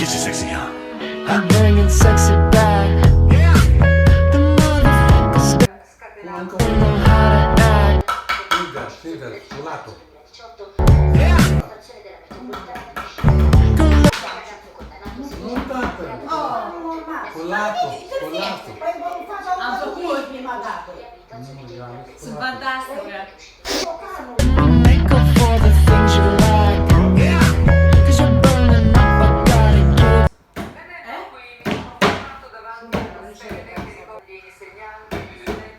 Get your sexy on. I'm bringing sexy back. The motherfuckers don't know how to act. Silver, sul lato. Non tanto. Sul lato, sul lato. Sono fantastica. Make up for the things you like. 'Cause you're burning up, I gotta give.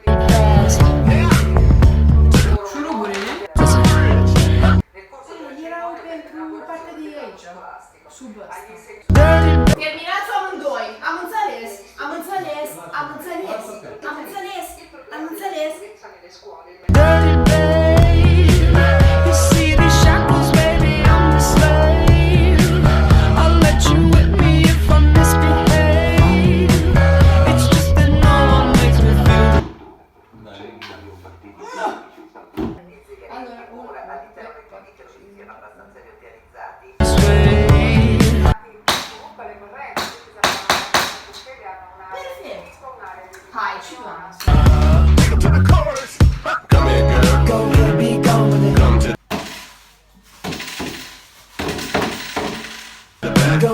Fast. Şunu buraya. Dirty Terminați amândoi. Am înțeles. Am înțeles. Am înțeles. Am înțeles. Am înțeles. dirty babe. You see these shackles, baby, I'm the slave. I'll let you whip me if I misbehave. It's just that no one makes me feel this way. Hai, ci vamo. Take 'em to the chorus. Come here, girl. Go baby, go with it. Come to the back. Go